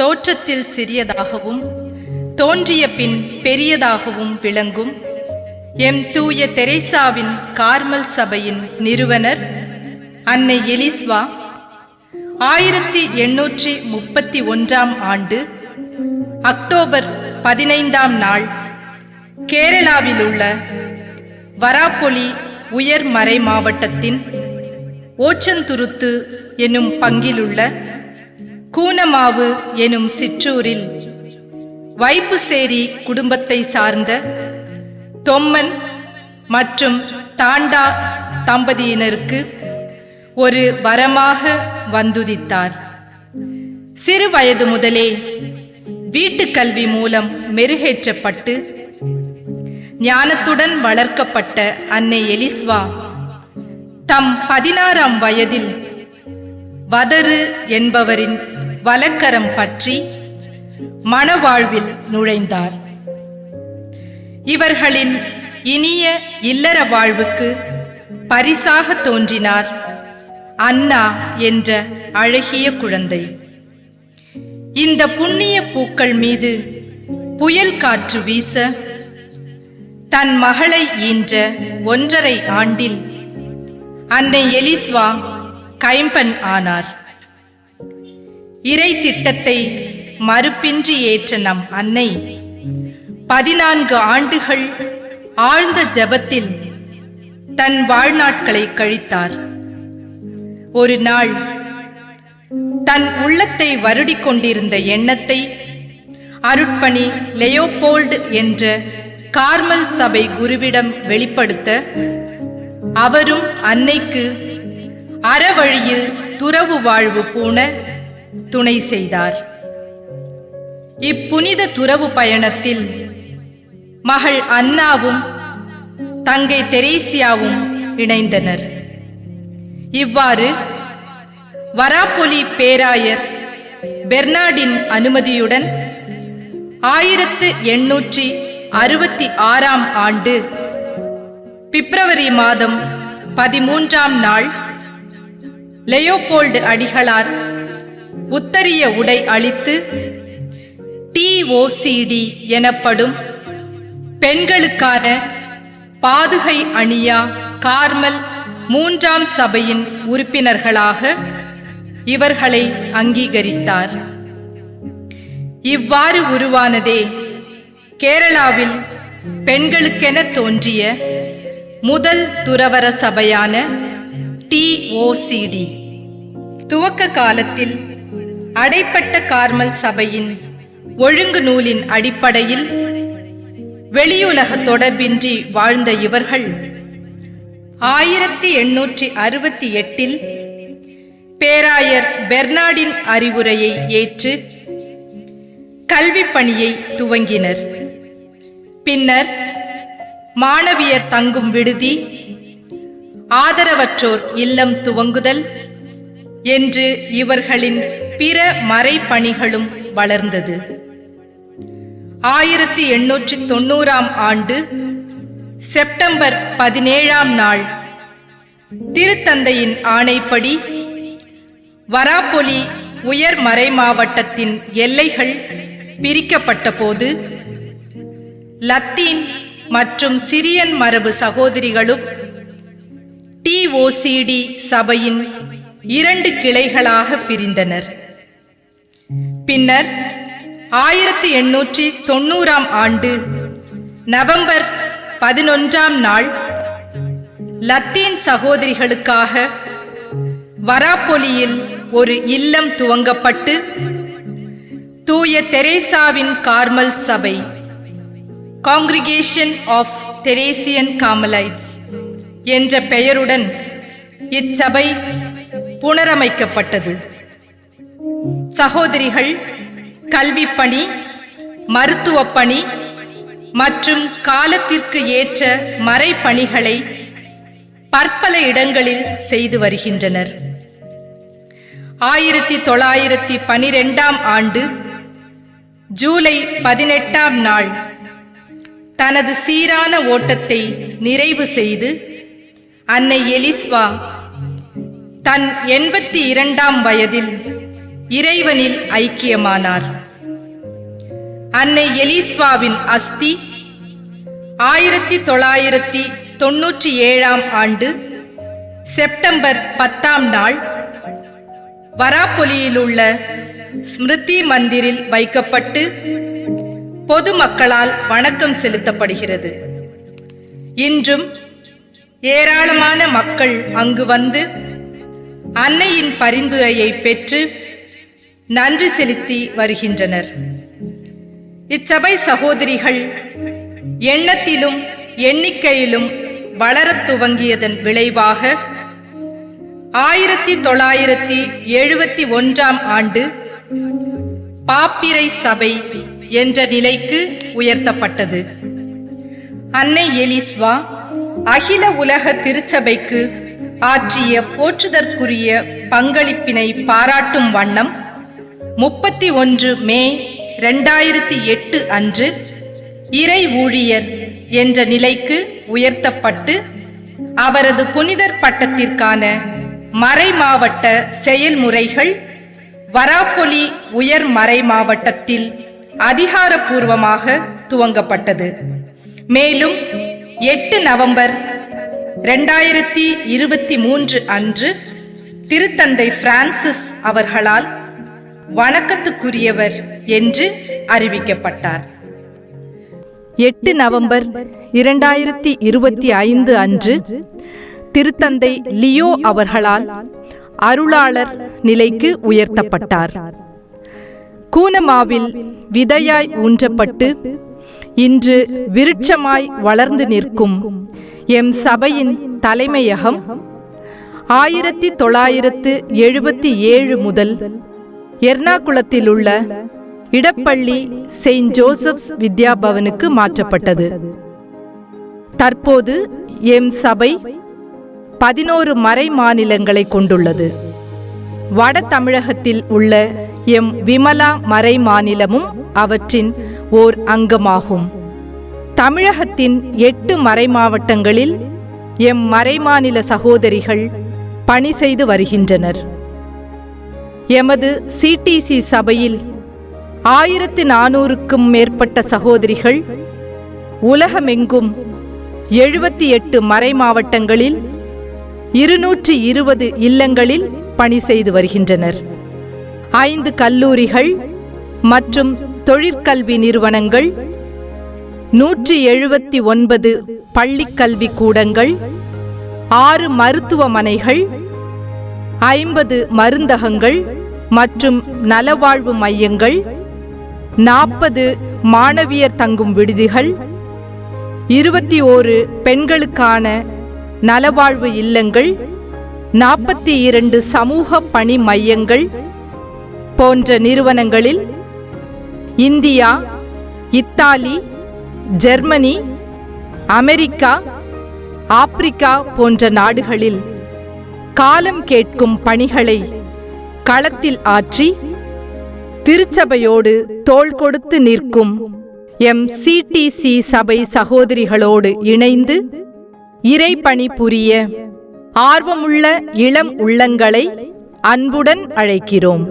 தோற்றத்தில் சிறியதாகவும் தோன்றிய பின் பெரியதாகவும் விளங்கும் எம் தூய தெரேசாவின் கார்மல் சபையின் நிறுவனர் அன்னை எலிஸ்வா 1831 ஆண்டு அக்டோபர் 15 நாள் கேரளாவில் உள்ள வராப்பொலி உயர் மறை மாவட்டத்தின் ஓச்சந்துருத்து எனும் பங்கிலுள்ள கூனமாவு எனும் சிற்றூரில் வைப்புசேரி குடும்பத்தை சார்ந்த தொம்மன் மற்றும் தாண்டா தம்பதியினருக்கு ஒரு வரமாக வந்துதித்தார். சிறு வயது முதலே வீட்டுக்கல்வி மூலம் மெருகேற்றப்பட்டு ஞானத்துடன் வளர்க்கப்பட்ட அன்னை எலிஸ்வா தம் 16ஆம் வயதில் வதரு என்பவரின் வலக்கரம் பற்றி மணவாழ்வில் நுழைந்தார். இவர்களின் இனிய இல்லற வாழ்வுக்கு பரிசாக தோன்றினார் அன்னா என்ற அழகிய குழந்தை. இந்த புண்ணிய பூக்கள் மீது புயல் காற்று வீச தன் மகளை ஈன்ற 1½ ஆண்டில் அன்னை எலிஸ்வா கைம்பெண் ஆனார். இறை திட்டத்தை மறுப்பின்றி ஏற்ற நம் அன்னை 14 ஆண்டுகள் ஆழ்ந்த ஜெபத்தில் தன் வாழ்நாட்களை கழித்தார். ஒரு நாள் தன் உள்ளத்தை வருடிக் கொண்டிருந்த எண்ணத்தை அருட்பணி லெயோபோல்டு என்ற கார்மல் சபை குருவிடம் வெளிப்படுத்த அவரும் அன்னைக்கு அறவழியில் துறவு வாழ்வு பூண துணை செய்தார். இப்புனித துறவு பயணத்தில் மகள் அன்னாவும் தங்கை தெரேசியாவும் இணைந்தனர். இவ்வாறு வராப்பொலி பேராயர் பெர்னார்டின் அனுமதியுடன் 1866 ஆண்டு பிப்ரவரி மாதம் 13 நாள் லெயோபோல்டு அடிகளார் உத்தரிய உடை அளித்து TOCD எனப்படும் பெண்களுக்கான பாதுகை அணியா கார்மல் 3ஆம் சபையின் உறுப்பினர்களாக இவர்களை அங்கீகரித்தார். இவ்வாறு உருவானதே கேரளாவில் பெண்களுக்கென தோன்றிய முதல் துறவற சபையான TOCD. துவக்க காலத்தில் அடைப்பட்ட கார்மல் சபையின் ஒழுங்கு நூலின் அடிப்படையில் வெளியுலக தொடர்பின்றி வாழ்ந்த இவர்கள் 1868 பேராயர் பெர்னார்டின் அறிவுரையை ஏற்று கல்வி பணியை துவங்கினர். பின்னர் மாணவியர் தங்கும் விடுதி, ஆதரவற்றோர் இல்லம் துவங்குதல் என்று இவர்களின் பிற மறைப்பணிகளும் வளர்ந்தது. 1890 ஆண்டு செப்டம்பர் 17 நாள் திருத்தந்தையின் ஆணைப்படி வராப்பொலி உயர் மறை மாவட்டத்தின் எல்லைகள் பிரிக்கப்பட்ட போது லத்தீன் மற்றும் சிரியன் மரபு சகோதரிகளும் TOCD சபையின் 2 கிளைகளாக பிரிந்தனர். பின்னர் 1890 ஆண்டு நவம்பர் 11 நாள் லத்தீன் சகோதரிகளுக்காக வராப்பொலியில் ஒரு இல்லம் துவங்கப்பட்டு தூய தெரேசாவின் கார்மல் சபை காங்கிரிகேஷன் ஆஃப் தெரேசியன் கார்மலைட்ஸ் என்ற பெயருடன் இச்சபை புனரமைக்கப்பட்டது. சகோதரிகள் கல்வி பணி, மருத்துவ பணி மற்றும் காலத்திற்கு ஏற்ற மறைப்பணிகளை பற்பல இடங்களில் செய்து வருகின்றனர். 1912 ஆண்டு ஜூலை 18 நாள் தனது சீரான ஓட்டத்தை நிறைவு செய்து அன்னை எலிஸ்வா தன் 82 வயதில் இறைவனில் ஐக்கியமானார். அன்னை எலிஸ்வாவின் அஸ்தி 1997 ஆண்டு செப்டம்பர் 10 நாள் வராப்பொலியிலுள்ள ஸ்மிருதி மந்திரில் வைக்கப்பட்டு பொதுமக்களால் வணக்கம் செலுத்தப்படுகிறது. இன்றும் ஏராளமான மக்கள் அங்கு வந்து அன்னையின் பரிந்துரையை பெற்று நன்றி செலுத்தி வருகின்றனர். இச்சபை சகோதரிகள் எண்ணத்திலும் எண்ணிக்கையிலும் வளரத் துவங்கியதன் விளைவாக 1971 ஆண்டு பாப்பிரை சபை என்ற நிலைக்கு உயர்த்தப்பட்டது. அன்னை எலிஸ்வா அகில உலக திருச்சபைக்கு ஆற்றிய போற்றுதற்குரிய பங்களிப்பினை பாராட்டும் வண்ணம் 31 மே 2008 அன்று இறை ஊழியர் என்ற நிலைக்கு உயர்த்தப்பட்டு அவரது புனிதர் பட்டத்திற்கான மறைமாவட்ட செயல்முறைகள் வராப்பொலி உயர் மறை மாவட்டத்தில் அதிகாரப்பூர்வமாக துவங்கப்பட்டது. மேலும் 8 நவம்பர் 2023 அன்று திருத்தந்தை பிரான்சிஸ் அவர்களால் வணக்கத்துக்குரியவர் என்று அறிவிக்கப்பட்டார். 8 நவம்பர் 2025 அன்று திருத்தந்தை லியோ அவர்களால் அருளாளர் நிலைக்கு உயர்த்தப்பட்டார். கூனமாவில் விதையாய் ஊன்றப்பட்டு இன்று விருட்சமாய் வளர்ந்து நிற்கும் எம் சபையின் தலைமையகம் 1977 முதல் எர்ணாகுளத்திலுள்ள இடப்பள்ளி செயின்ட் ஜோசப்ஸ் வித்யாபவனுக்கு மாற்றப்பட்டது. தற்போது எம் சபை 11 மறை மாநிலங்களை கொண்டுள்ளது. வட தமிழகத்தில் உள்ள எம் விமலா மறை மாநிலமும் அவற்றின் ஓர் அங்கமாகும். தமிழகத்தின் 8 மறை மாவட்டங்களில் எம் மறைமாநில சகோதரிகள் பணி செய்து வருகின்றனர். எமது சிடிசி சபையில் 1400க்கும் மேற்பட்ட சகோதரிகள் உலகமெங்கும் 78 மறை மாவட்டங்களில் 220 இல்லங்களில் பணி செய்து வருகின்றனர். 5 கல்லூரிகள் மற்றும் தொழிற்கல்வி நிறுவனங்கள், 179 பள்ளிக்கல்வி கூடங்கள், 6 மருத்துவமனைகள், 50 மருந்தகங்கள் மற்றும் நலவாழ்வு மையங்கள், 40 மாணவியர் தங்கும் விடுதிகள், 21 பெண்களுக்கான நலவாழ்வு இல்லங்கள், 42 சமூக பணி மையங்கள் போன்ற நிறுவனங்களில் India, Italy, Germany, America, Africa போன்ற நாடுகளில் காலம் கேட்கும் பணிகளை களத்தில் ஆற்றி திருச்சபையோடு தோள் கொடுத்து நிற்கும் எம் சிடிசி சபை சகோதரிகளோடு இணைந்து இறைபணி புரிய ஆர்வமுள்ள இளம் உள்ளங்களை அன்புடன் அழைக்கிறோம்.